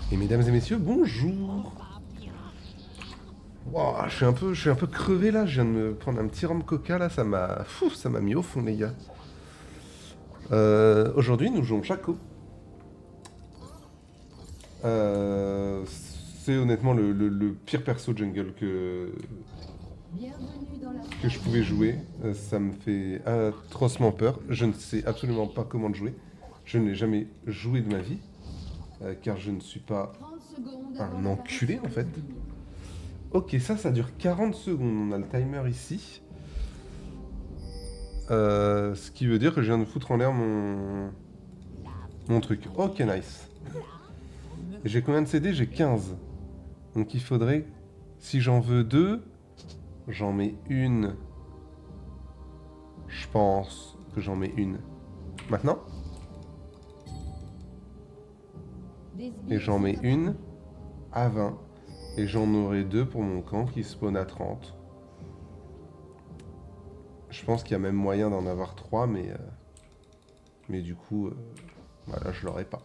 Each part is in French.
Et mesdames et messieurs, bonjour. Wow, je suis un peu crevé là, je viens de me prendre un petit rhum coca là, ça m'a mis au fond les gars. Aujourd'hui nous jouons Shaco. Euh, c'est honnêtement le pire perso jungle que je pouvais jouer. Ça me fait atrocement peur. Je ne sais absolument pas comment le jouer. Je ne l'ai jamais joué de ma vie, car je ne suis pas un enculé en fait. Ok, ça dure 40 secondes. On a le timer ici. Ce qui veut dire que je viens de foutre en l'air mon truc. Ok, nice. Et j'ai combien de CD? J'ai 15. Donc il faudrait, si j'en veux deux, j'en mets une. Je pense que j'en mets une. Maintenant. Et j'en mets une à 20. Et j'en aurai deux pour mon camp qui spawn à 30. Je pense qu'il y a même moyen d'en avoir 3, mais du coup, voilà, je l'aurai pas.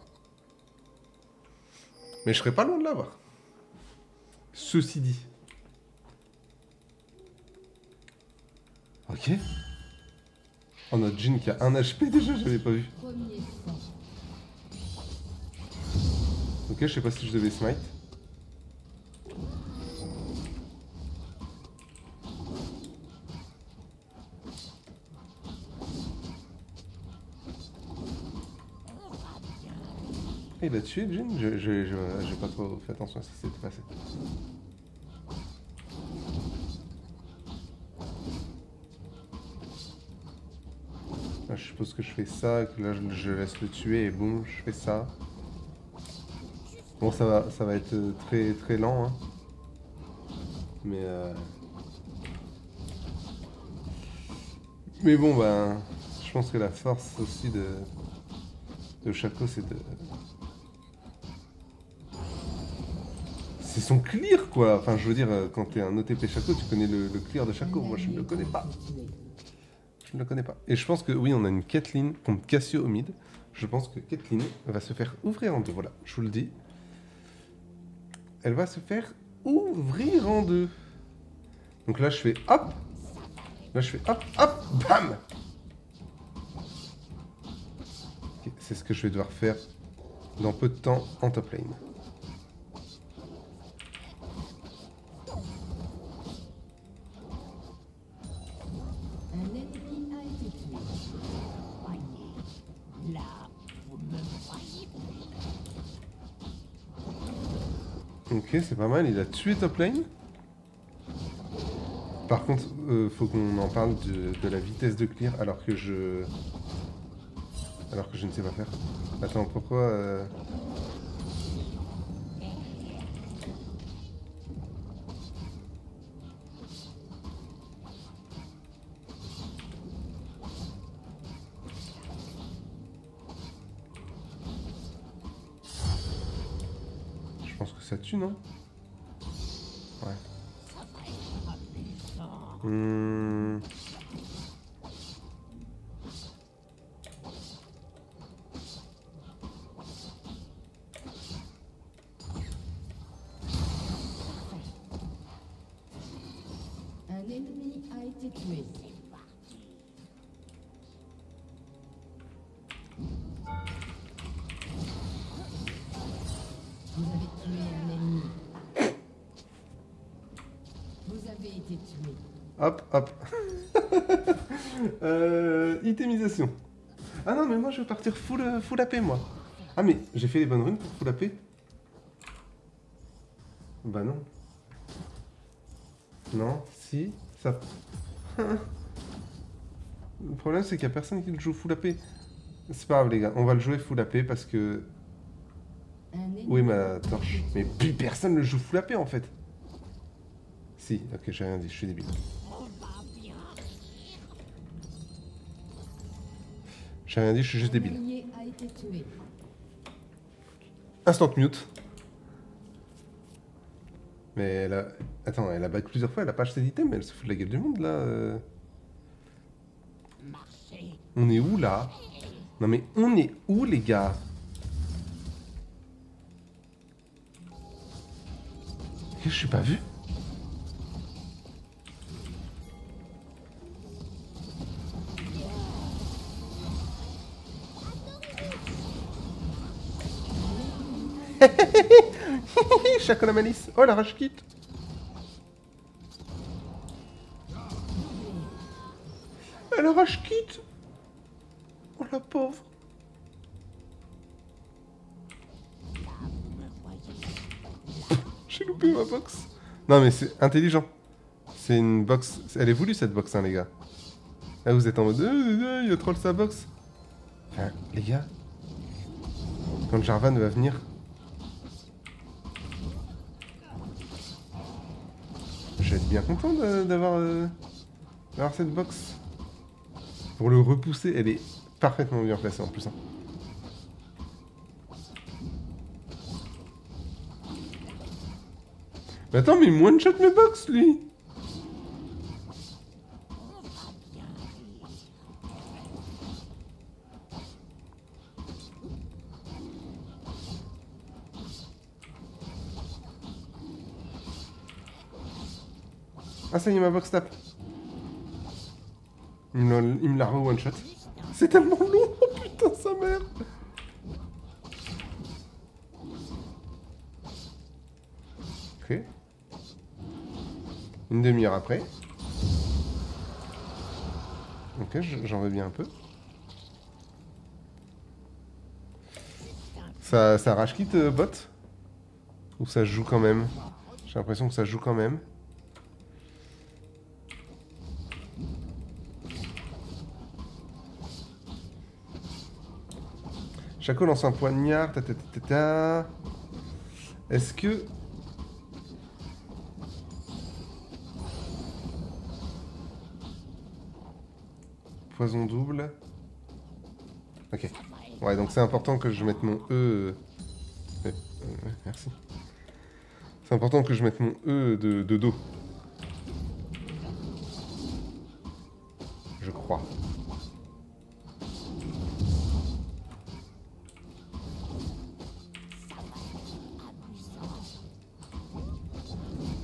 Mais je serais pas loin de l'avoir. Ceci dit. Ok. Oh, notre Jhin qui a 1 HP déjà, je l'avais pas vu. Ok, je sais pas si je devais smite. Il a tué le Jhin? J'ai pas trop fait attention à ce qui s'était passé. Là, je suppose que je fais ça, que là je laisse le tuer et boum, je fais ça. Bon, ça va être très très lent, hein. Mais mais bon, ben, je pense que la force aussi de Shaco, c'est son clear, quoi. Enfin, je veux dire, quand t'es un OTP Shaco, tu connais le clear de Shaco. Moi, je ne le connais pas. Je ne le connais pas. Et je pense que, oui, on a une Caitlyn contre Cassio au mid. Je pense que Caitlyn va se faire ouvrir en deux. Voilà, je vous le dis. Elle va se faire ouvrir en deux. Donc là, je fais hop. Là, je fais hop, hop, bam. Okay, c'est ce que je vais devoir faire dans peu de temps en top lane. Ok, c'est pas mal, il a tué top lane. Par contre, faut qu'on en parle de la vitesse de clear alors que je ne sais pas faire. Attends, pourquoi Je pense que ça tue, non? Ouais. Un ennemi a été tué. Vous avez tué un ennemi. Vous avez été tué. Hop, hop. Itemisation. Ah non, mais moi je veux partir full AP, moi. Ah, mais j'ai fait les bonnes runes pour full AP? Bah non. Non, si, ça... Le problème, c'est qu'il y a personne qui le joue full AP. C'est pas grave, les gars, on va le jouer full AP parce que... Où est ma torche? Mais plus personne le joue full AP, en fait. Si, ok, j'ai rien dit, je suis débile. J'ai rien dit, je suis juste débile. Instant mute. Mais elle a... Attends, elle a back plusieurs fois, elle a pas acheté d'item, mais elle se fout de la gueule du monde, là. On est où, là? Non, mais on est où, les gars? Je suis pas vu. Chaque la malice. Oh la rage quitte. Elle rage quitte. Oh la pauvre. J'ai loupé ma box. Non mais c'est intelligent. C'est une box. Elle est voulue cette box, hein, les gars. Là vous êtes en mode il a troll sa box. Enfin, les gars. Quand Jarvan va venir. Je vais être bien content d'avoir cette box. Pour le repousser, elle est parfaitement bien placée en plus. Hein. Mais attends, mais il me one-shot mes box, lui. Ah ça y est, ma box tape. Il me l'a re-one-shot. C'est tellement long, oh putain, sa mère. Ok. Une demi-heure après. Ok, j'en veux bien un peu. Ça rage quitte bot? Ou ça joue quand même? J'ai l'impression que ça joue quand même. Chaco lance un poignard, Est-ce que... Poison double. Ok. Ouais, donc c'est important que je mette mon E... merci. C'est important que je mette mon E de dos. Je crois.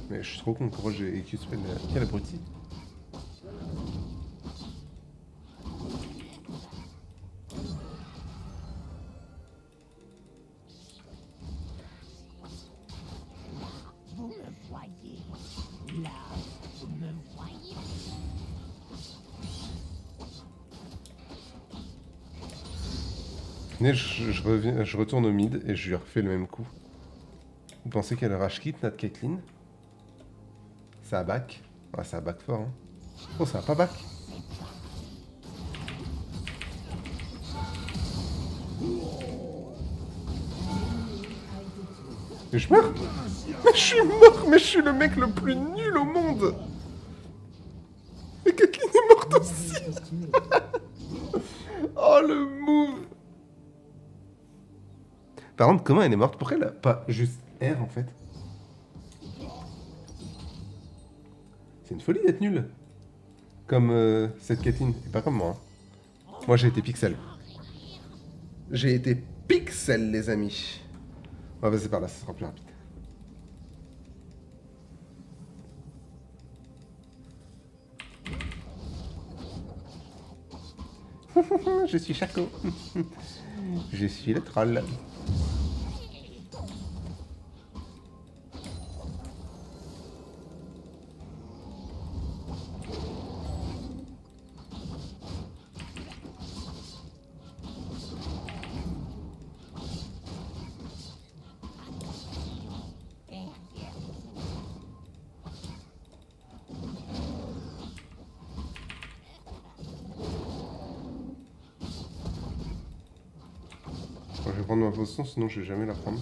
Mais je suis trop con, pourquoi j'ai EQ-spell quel abruti. Vous me voyez. Là, vous me voyez. Mais je retourne au mid et je lui refais le même coup. Vous pensez qu'elle rage quitte notre Caitlyn? Ça a back. Ouais, ça a back fort. Hein. Oh, ça a pas back. Mais je meurs. Mais je suis mort. Mais je suis le mec le plus nul au monde. Mais Caitlyn est morte aussi. Oh, le move. Par contre, comment elle est morte? Pourquoi elle a pas juste R en fait? C'est une folie d'être nul. Comme cette Caitlyn. Et pas comme moi. Hein. Moi j'ai été pixel. J'ai été pixel, les amis. On va passer par là, ça sera plus rapide. Je suis Chaco. Je suis le troll. Je vais prendre ma position, sinon je vais jamais la prendre.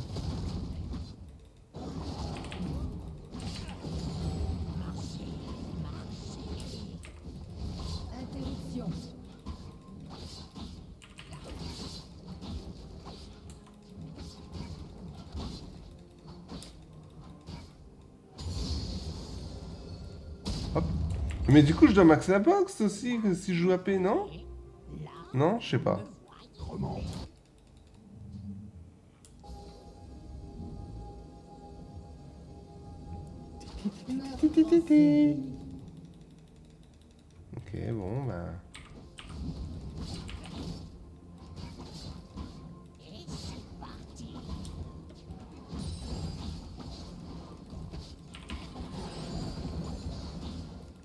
Interruption. Hop. Mais du coup, je dois max la box aussi, si je joue AP, non? Non, je sais pas. Meurtre en série. Ok, bon, bah... Et c'est parti.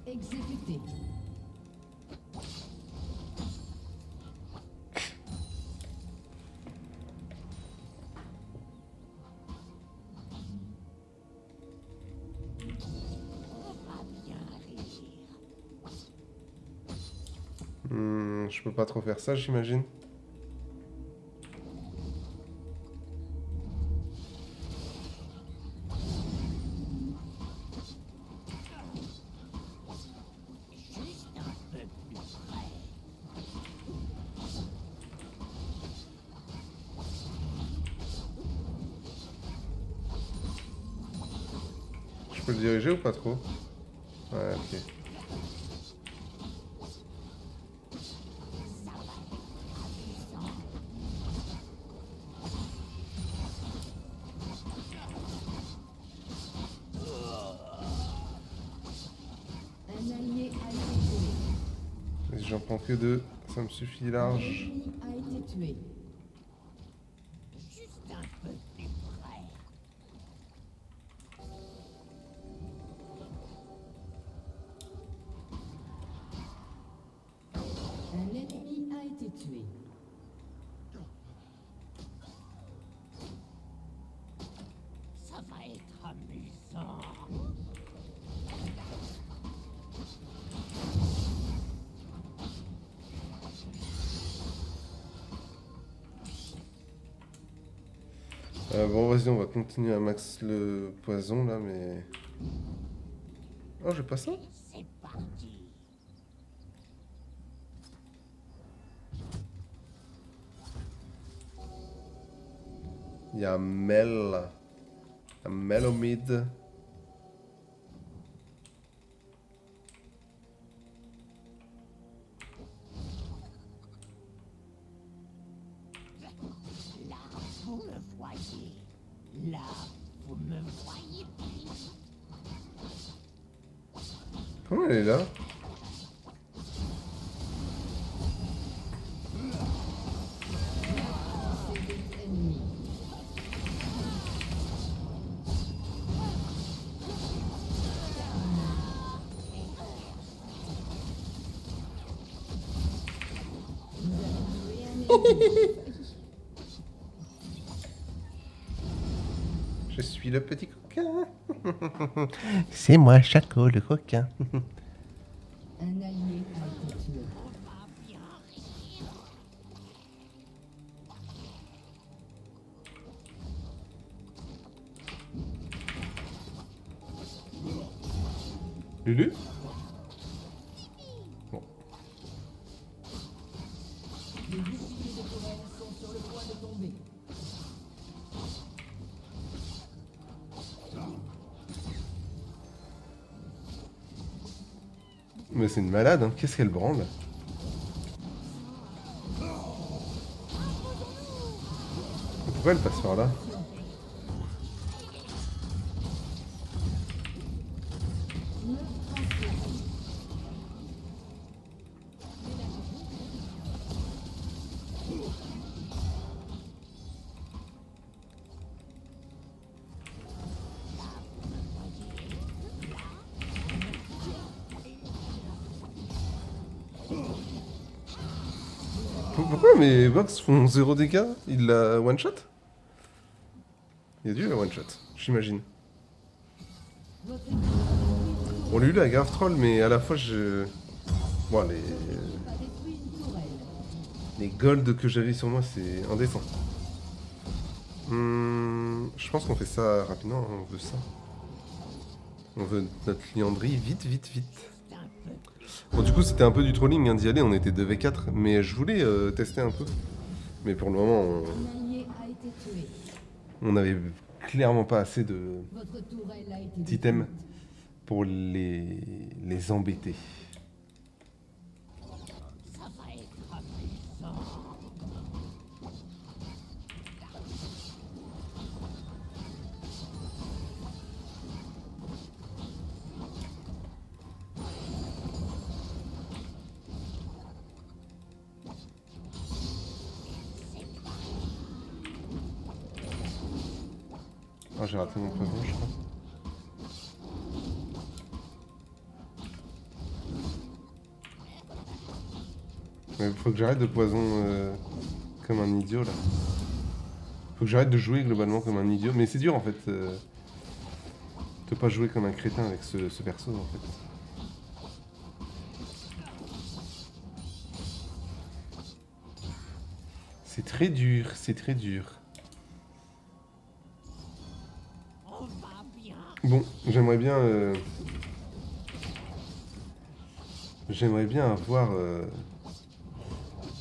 Exécuté. On va bien rire. Je peux pas trop faire ça, j'imagine. Juste un peu plus près. Je peux le diriger ou pas trop? Ouais, ok. Un allié a été tué. Et si j'en prends que 2, ça me suffit Un large. ennemi a été tué. Juste un peu plus près. Un ennemi a été tué. Ça va être amusant. Bon, vas-y, on va continuer à max le poison là, mais. Oh, j'ai pas ça? C'est parti. Il y a Mel. Un Melomid. Là, vous me voyez. Là, vous me voyez plus. Comment elle est là? C'est ennemi. Nous avons tué un ennemi. Je suis le petit coquin. C'est moi, Chaco, le coquin. Un allié a été tué. On va bien rire. Lulu? Bon. Les boucliers de tourelle sont sur le point de tomber. Mais c'est une malade, hein. Qu'est-ce qu'elle branle? Pourquoi elle passe par là? Pourquoi mes box font 0 dégâts? Il l'a one shot? Il a dû la one shot, j'imagine. Votre équipe Bon, lui, la grave troll, mais à la fois, je. Bon, a détruit une tourelle. les golds que j'avais sur moi, c'est indécent. Je pense qu'on fait ça rapidement, hein, on veut ça. On veut notre liandry vite, vite, vite. Un peu. Bon, du coup, c'était un peu du trolling hein, d'y aller, on était 2v4, mais je voulais tester un peu. Mais pour le moment, Un allié a été tué. on avait clairement pas assez de Votre tourelle a été d'items détruite. pour les embêter. Ça va être amusant. Ah, j'ai raté mon poison, je crois. Mais faut que j'arrête de poison comme un idiot là. Faut que j'arrête de jouer globalement comme un idiot. Mais c'est dur en fait. De pas jouer comme un crétin avec ce perso en fait. C'est très dur, c'est très dur. On va bien. Bon, j'aimerais bien avoir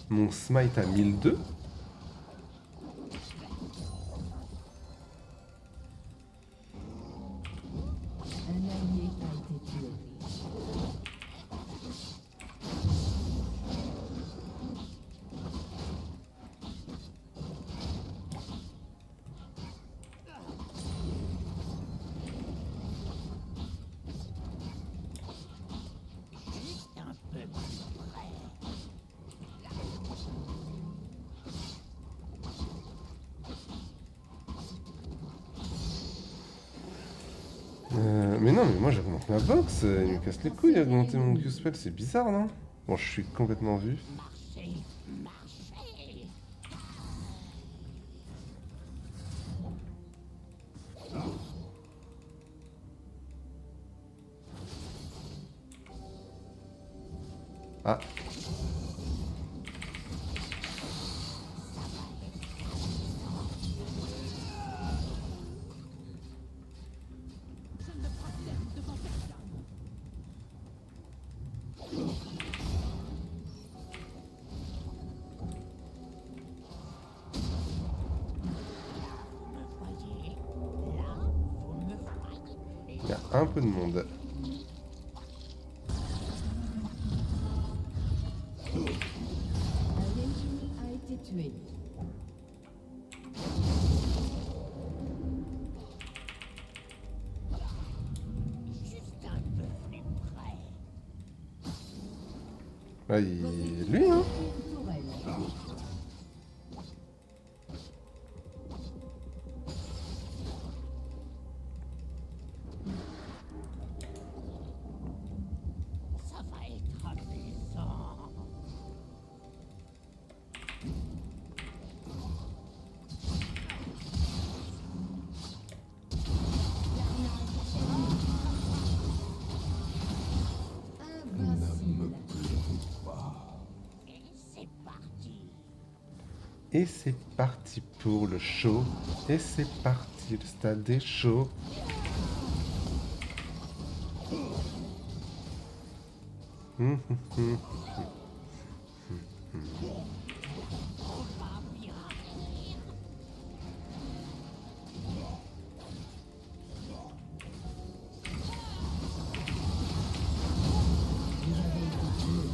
mon smite à 1002. Un allié a été tué. Juste un peu plus près. Mais non, mais moi j'augmente ma box, il me casse les couilles d'augmenter mon Q-spell, c'est bizarre non? Bon, je suis complètement vu. Marchez, marchez. Ah, Voyez, là, vous me voyez. il y a un peu de monde. Un ennemi a été tué. Juste un peu plus près. Ah, lui hein? Tourelle. Ça va être amusant. Invincible. Et c'est parti. Et c'est parti pour le show. Et c'est parti, le stade des shows.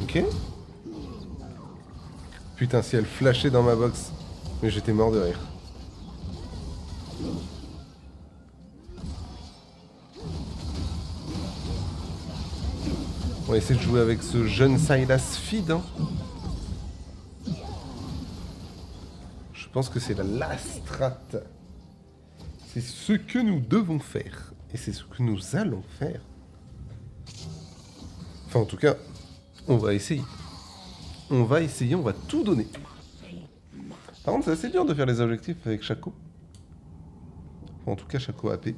Ok. Putain, si elle flashait dans ma box. Mais j'étais mort de rire. On va essayer de jouer avec ce jeune Sylas feed. Hein. Je pense que c'est la strat. C'est ce que nous devons faire. Et c'est ce que nous allons faire. Enfin, en tout cas, on va essayer. On va essayer, on va tout donner. Par contre, c'est assez dur de faire les objectifs avec Shaco. Enfin, en tout cas, Shaco AP.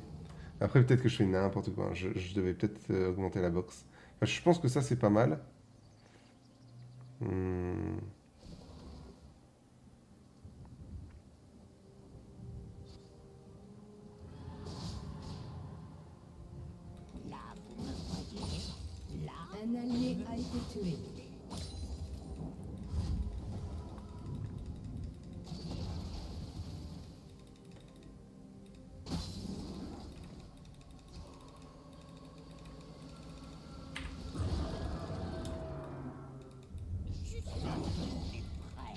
Après, peut-être que je fais n'importe quoi. Je devais peut-être augmenter la box. Enfin, je pense que ça, c'est pas mal. Là, vous me voyez. Là, Un allié a été tué. juste un peu plus près.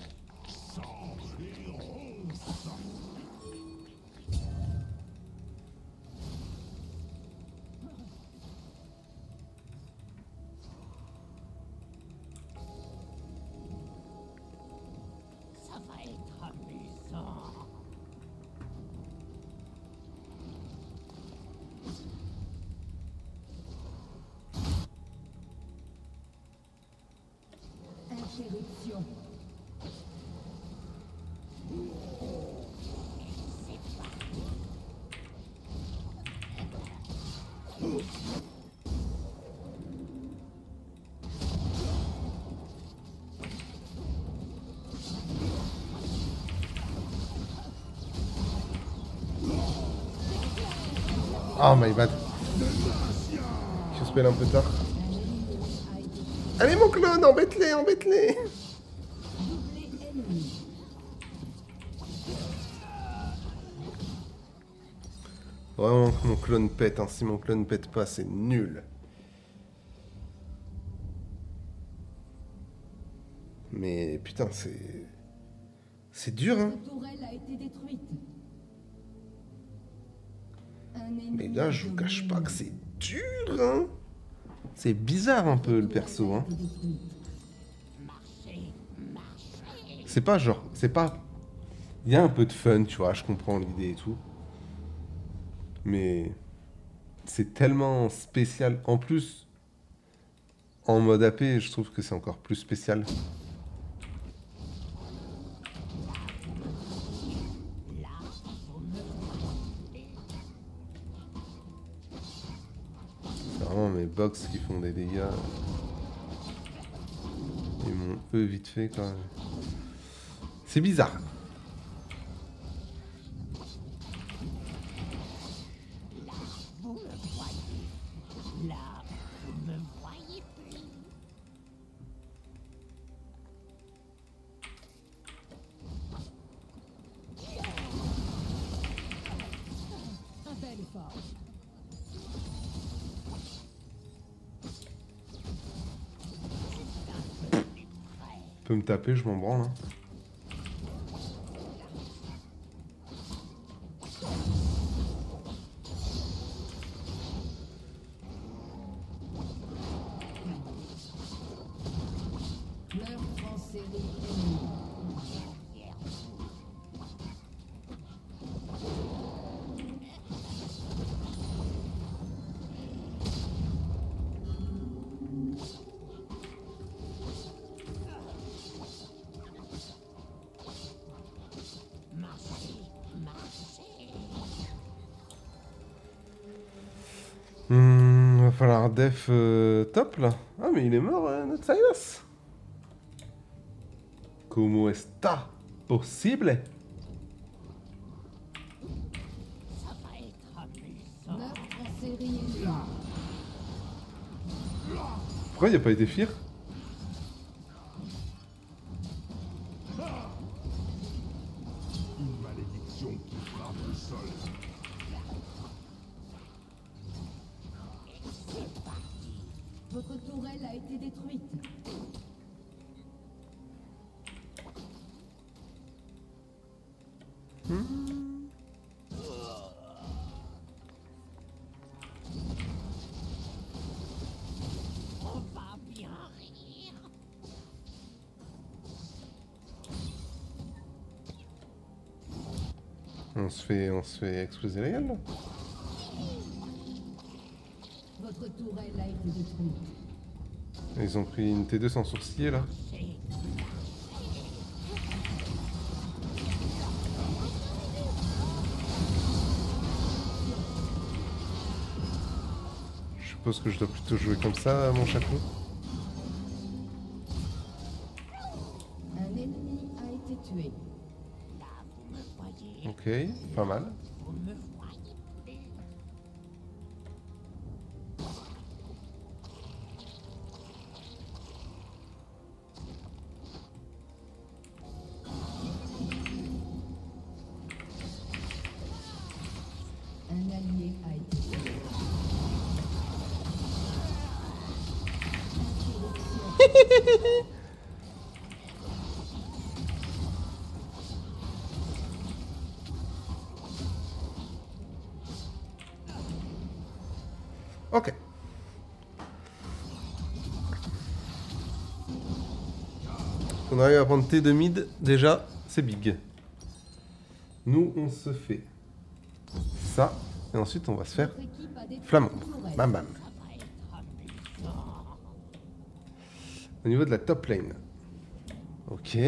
Oh my bad. Je spell un peu tard. Allez mon clone, embête-les, embête-les. Vraiment que mon clone pète, hein. Si mon clone pète pas, c'est nul. Mais putain, c'est... C'est dur, hein. La tourelle a été détruite. Mais là, je vous cache pas que c'est dur, hein. C'est bizarre un peu le perso, hein. C'est pas genre... C'est pas... Il y a un peu de fun, tu vois, je comprends l'idée et tout. Mais... C'est tellement spécial. En plus, en mode AP, je trouve que c'est encore plus spécial. C'est vraiment mes box qui font des dégâts. Et mon E vite fait quand même. C'est bizarre. Vous me voyez. Là, vous me voyez plus. Un bel effort. Peut me taper, je m'en branle. Hein. Meurtre en série ennemie. Va falloir def top là. Ah mais il est mort notre Silas. Como está possible? Ça va être amusant. Meurtre en série ennemie. Pourquoi il n'y a pas été Fear? Une malédiction qui frappe le sol. Votre tourelle a été détruite. On va bien rire. On se fait exploser la gueule là. Votre tourelle a été détruite. Ils ont pris une T2 sans sourciller là. Je suppose que je dois plutôt jouer comme ça mon chapeau. Un ennemi a été tué. Là, vous me voyez. Ok, pas mal. Vous me voyez plus. Un allié a été tué. Ok. On arrive à prendre T2 mid, déjà, c'est big. Nous, on se fait ça, et ensuite on va se faire Votre équipe a détruit flamand. une tourelle. Bam bam. Ça va être amusant. Au niveau de la top lane. Ok.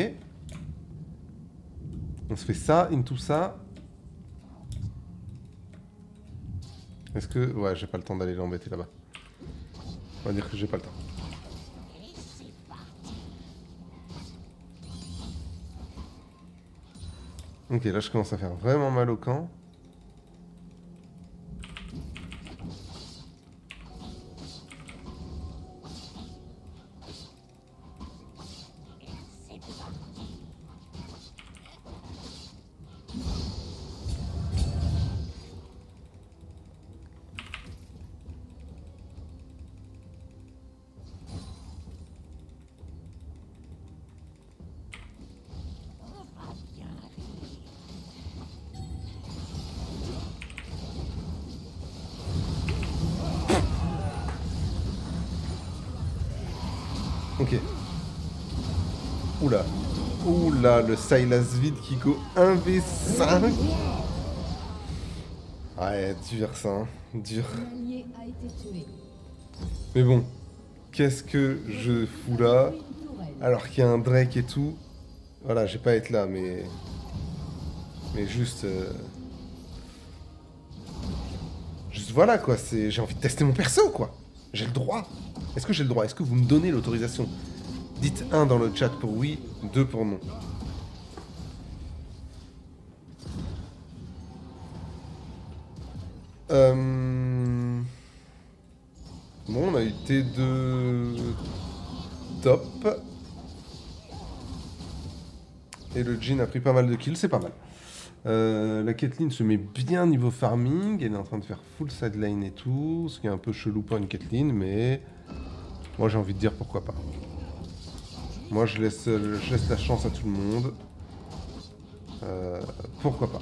On se fait ça, into ça. Est-ce que... Ouais, j'ai pas le temps d'aller l'embêter là-bas. On va dire que j'ai pas le temps. Et c'est parti. Ok, là je commence à faire vraiment mal au camp. Ok. Oula. Oula, le Silas vide qui go 1v5. Ouais, dur ça, hein. Dur. L'allié a été tué. Mais bon, qu'est-ce que je fous là? Une tourelle. Alors qu'il y a un Drake et tout. Voilà, j'ai pas à être là, mais... Mais juste... Juste voilà, quoi. J'ai envie de tester mon perso, quoi. J'ai le droit. Est-ce que j'ai le droit? Est-ce que vous me donnez l'autorisation? Dites 1 dans le chat pour oui, 2 pour non. Bon, on a eu T2 top. Et le Jhin a pris pas mal de kills, c'est pas mal. La Caitlyn se met bien niveau farming, elle est en train de faire full side lane et tout, ce qui est un peu chelou pour une Caitlyn, mais moi j'ai envie de dire pourquoi pas. Moi je laisse la chance à tout le monde. Pourquoi pas.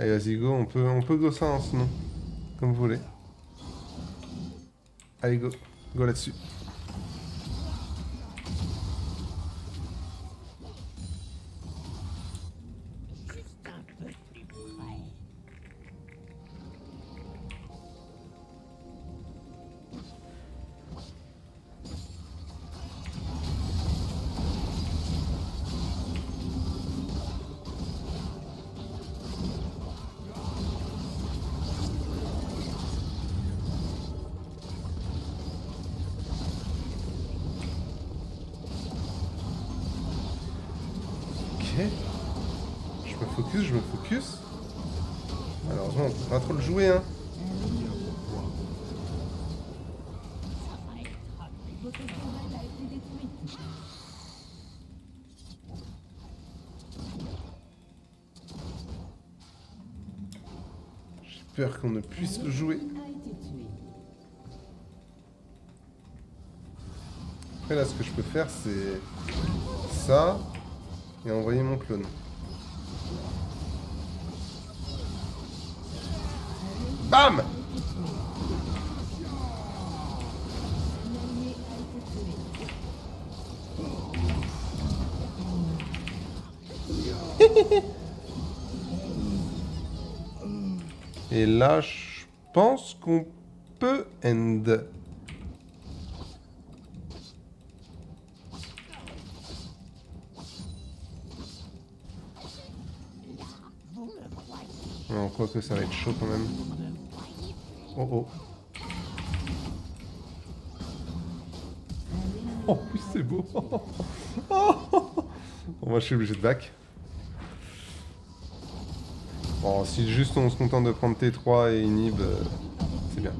Allez, vas-y, go, on peut go ça, hein, sinon. Comme vous voulez. Allez, go. Go là-dessus. Un peu plus près. Ok. Je me focus. Malheureusement, on peut pas trop le jouer, hein. Votre tourelle a été détruite. J'ai peur qu'on ne puisse le jouer. A été tué. Après, là, ce que je peux faire, c'est ça et envoyer mon clone. Bam! L'allié a été tué. Et là, je pense qu'on peut end. Non, quoique ça va être chaud quand même. Oh oh. Oh oui, c'est beau. Bon, moi je suis obligé de back. Bon, si juste on se contente de prendre T3 et inhib, c'est bien.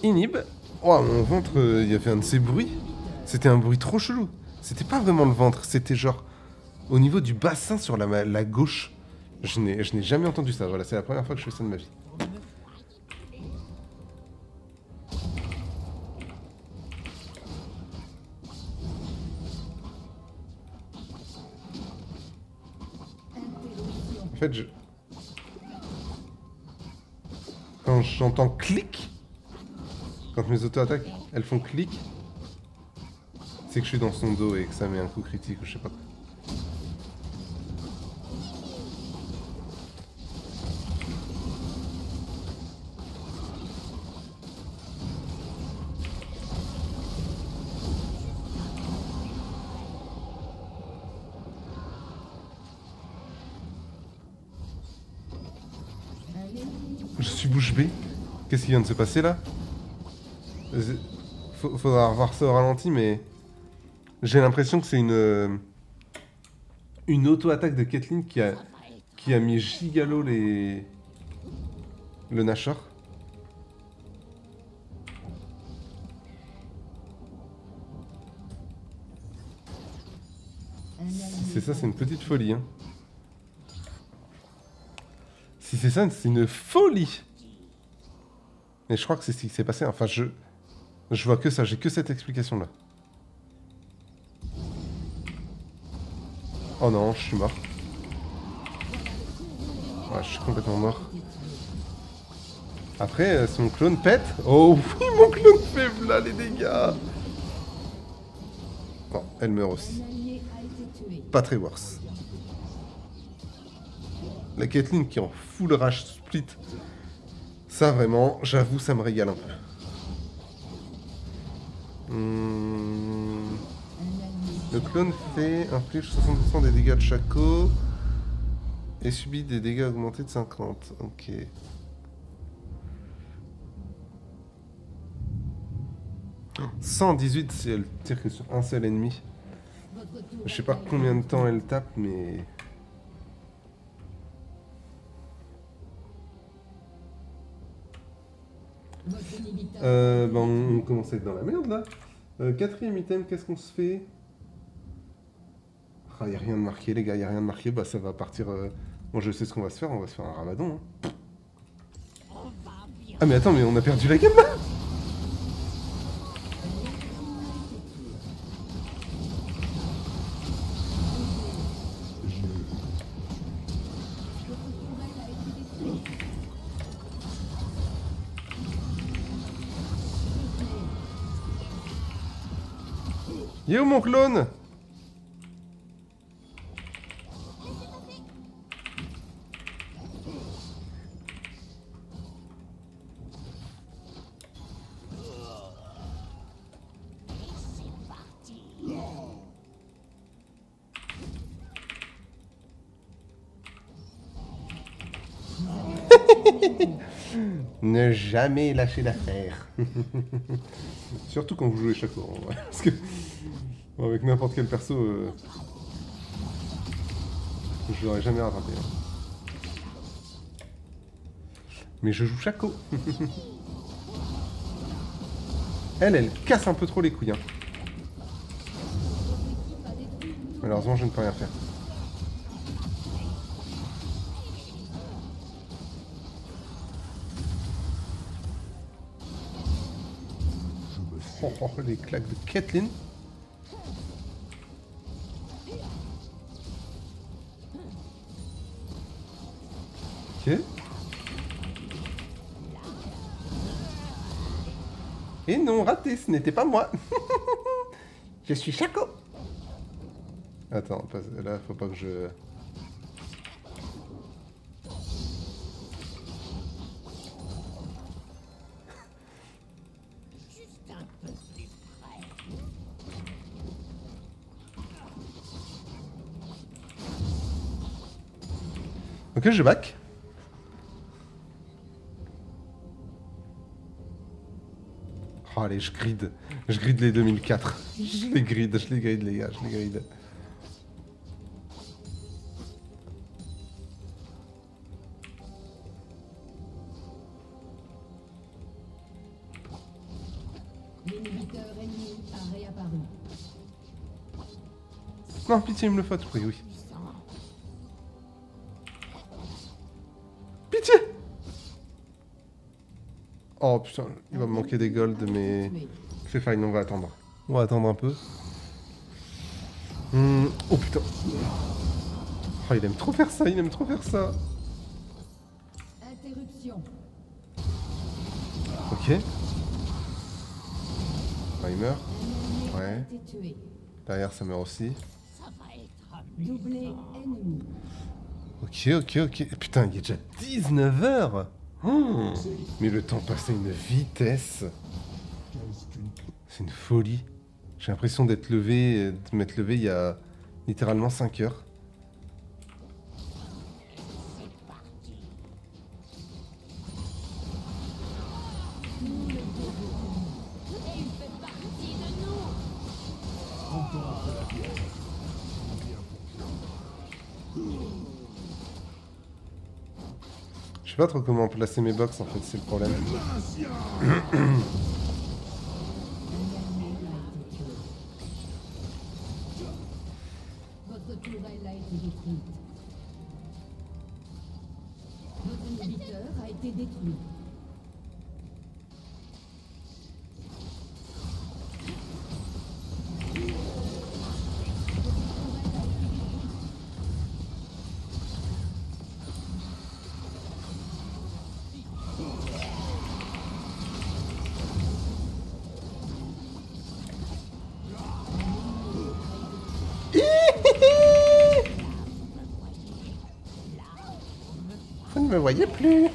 Inhib. Oh, mon ventre, il a fait un de ces bruits. C'était un bruit trop chelou. C'était pas vraiment le ventre, c'était genre au niveau du bassin sur la gauche. Je n'ai jamais entendu ça. Voilà, c'est la première fois que je fais ça de ma vie. En fait, quand j'entends clic, quand mes auto-attaques, elles font clic, c'est que je suis dans son dos et que ça met un coup critique ou je sais pas quoi. Je suis bouche bée. Qu'est-ce qui vient de se passer là? Faudra revoir ça au ralenti, mais j'ai l'impression que c'est une auto-attaque de Caitlyn qui a mis gigalo le Nashor. Si c'est ça, c'est une petite folie. Hein. Si c'est ça, c'est une folie. Mais je crois que c'est ce qui s'est passé. Enfin, je vois que ça, j'ai que cette explication-là. Oh non, je suis mort. Ouais, je suis complètement mort. Après, si mon clone pète... Oh oui, mon clone fait là les dégâts. Bon, elle meurt aussi. Pas très worse. La Caitlyn qui est en full rage split. Ça vraiment, j'avoue, ça me régale un peu. Le clone inflige 60% des dégâts de Shaco et subit des dégâts augmentés de 50. Ok. Oh, 118 si elle tire que sur un seul ennemi. Je sais pas combien de temps elle tape, mais... Ben on commence à être dans la merde là. Quatrième item, qu'est-ce qu'on se fait? Ah, y a rien de marqué les gars, y a rien de marqué, bah ça va partir... Bon je sais ce qu'on va se faire, on va se faire un ramadan. Hein. Ah mais attends, mais on a perdu la game là. Il est où mon clone? Ne jamais lâcher l'affaire. Surtout quand vous jouez Shaco. En vrai. Parce que bon, avec n'importe quel perso, je l'aurais jamais rattrapé. Hein. Mais je joue Shaco. Elle casse un peu trop les couilles. Hein. Malheureusement, je ne peux rien faire. Oh, les claques de Caitlyn. Ok. Et non, raté, ce n'était pas moi. Je suis Shaco. Attends, là, faut pas que je... Ok, je back. Oh, allez, je grid. Je grid les 2004. Je les grid, les gars, je les grid. L'inhibiteur ennemi a réapparu. Non, pitié, il me le faut à tout prix, oui. Pitié! Oh putain, il va me manquer des golds, mais... C'est fine, on va attendre. On va attendre un peu. Oh putain. Oh, il aime trop faire ça, il aime trop faire ça. Interruption. Ok. Ah, il meurt. Ouais. Derrière, ça meurt aussi. Doublé ennemi. Ok. Putain, il est déjà 19h. Oh, mais le temps passe à une vitesse. C'est une folie. J'ai l'impression de m'être levé il y a littéralement 5 heures. pas trop comment placer mes box en fait, c'est le problème. Votre tourelle a été détruite. Votre inhibiteur a été détruit. Vous ne me voyez plus.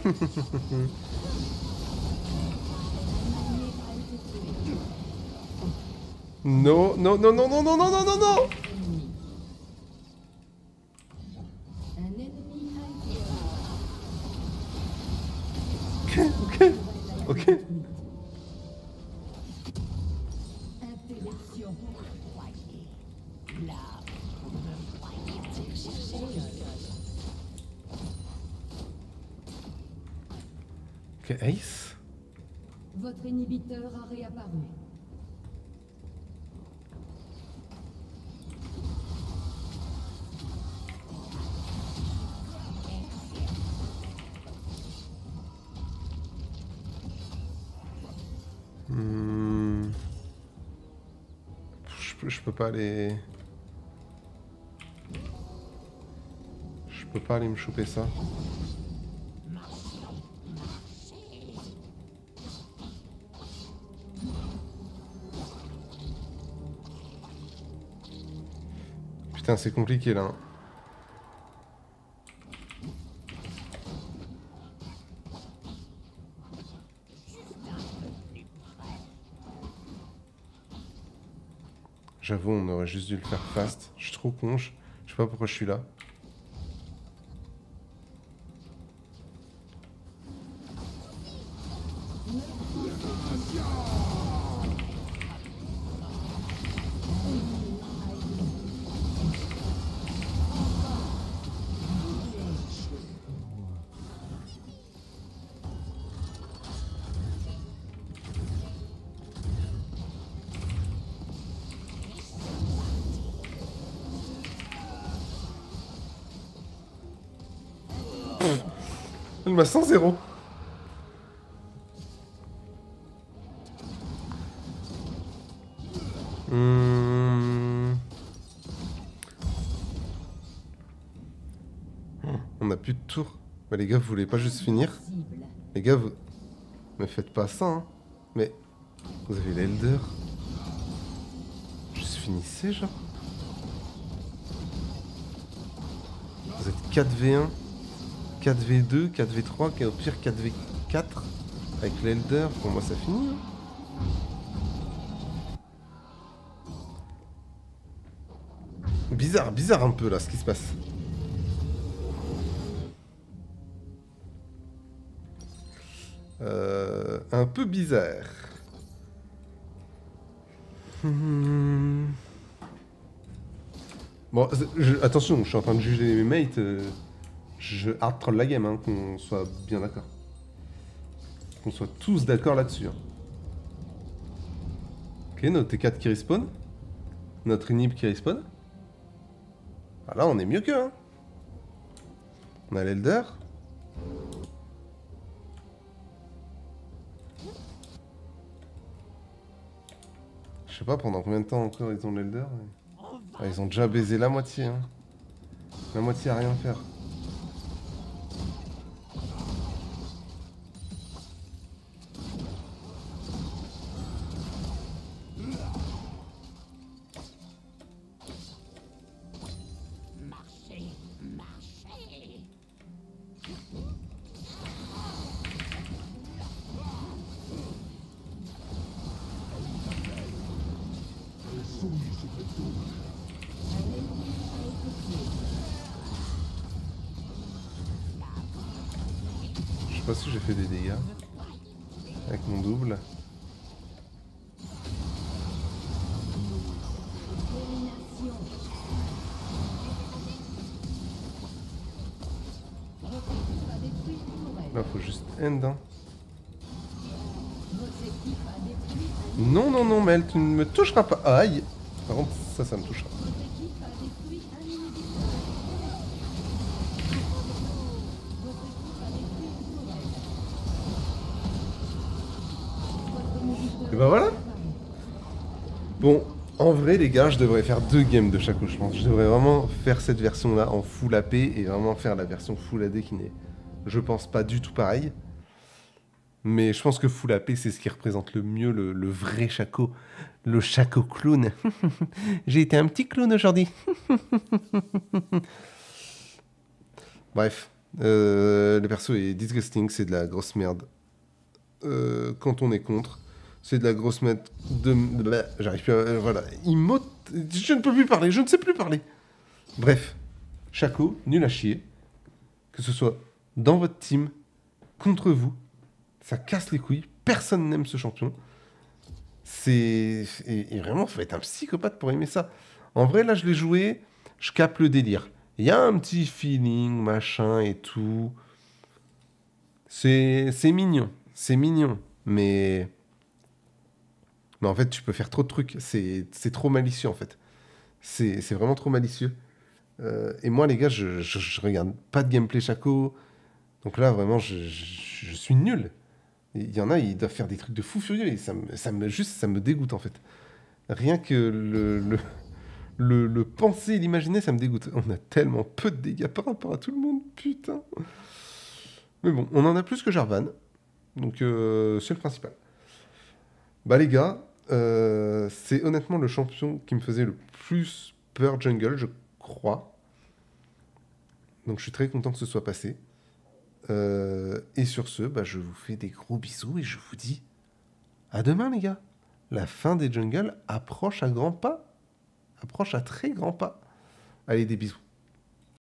Non, non, non, non, non, non, non, non, non, non. Un ennemi a été Ok, ok. interruption. Là, vous me voyez chercher. Ok, Ace. Votre inhibiteur a réapparu. Hmm. Je peux pas aller... Je peux pas aller me choper ça. Putain, c'est compliqué là. Hein. J'avoue, on aurait juste dû le faire fast. Je suis trop con, je sais pas pourquoi je suis là. Il m'a 100-0. On a plus de tour. Bah les gars, vous voulez pas juste finir? Cible. Les gars, vous... Me faites pas ça, hein. Mais... Vous avez l'Elder. Juste finissez, genre. Vous êtes 4v1, 4v2, 4v3, au pire 4v4. Avec l'Elder, pour moi ça finit. Hein. Bizarre un peu là ce qui se passe. Un peu bizarre. Bon, attention, je suis en train de juger mes mates. Je hard troll la game, hein, qu'on soit bien d'accord. Qu'on soit tous d'accord là-dessus. Hein. Ok, notre T4 qui respawn. Notre inhib qui respawn. Ah là, on est mieux qu'eux. Hein. On a l'Elder. Je sais pas pendant combien de temps encore ils ont l'Elder. Mais... Ah, ils ont déjà baisé la moitié. Hein. La moitié à rien faire. Je sais pas si j'ai fait des dégâts avec mon double. Domination. Votre équipe a détruit une tourelle. Là, faut juste end. Hein. Non, non, non, Mel, tu ne me toucheras pas. Aïe. Par contre, ça me touchera. Et bah voilà. Bon, en vrai, les gars, je devrais faire 2 games de Shaco, je pense. Je devrais vraiment faire cette version-là en full AP et vraiment faire la version full AD qui n'est, je pense, pas du tout pareil. Mais je pense que full AP, c'est ce qui représente le mieux le vrai Shaco. Le Shaco clown. J'ai été un petit clown aujourd'hui. Bref. Le perso est disgusting, c'est de la grosse merde. Quand on est contre, c'est de la grosse merde de... J'arrive plus à... Voilà. Je ne peux plus parler, je ne sais plus parler. Bref. Shaco, nul à chier. Que ce soit dans votre team, contre vous. Ça casse les couilles. Personne n'aime ce champion. Et vraiment, faut être un psychopathe pour aimer ça. En vrai, là, je l'ai joué. Je capte le délire. Il y a un petit feeling, machin et tout. C'est mignon. C'est mignon. Mais en fait, tu peux faire trop de trucs. C'est trop malicieux, en fait. C'est vraiment trop malicieux. Et moi, les gars, je regarde pas de gameplay Shaco. Donc là, vraiment, je suis nul. Il y en a, ils doivent faire des trucs de fou furieux et ça me dégoûte en fait. Rien que le penser et l'imaginer, ça me dégoûte. On a tellement peu de dégâts par rapport à tout le monde, putain. Mais bon, on en a plus que Jarvan. Donc c'est le principal. Bah les gars, c'est honnêtement le champion qui me faisait le plus peur jungle, je crois. Donc je suis très content que ce soit passé. Et sur ce, bah, je vous fais des gros bisous et je vous dis à demain les gars. La fin des jungles approche à grands pas. Approche à très grands pas. Allez, des bisous.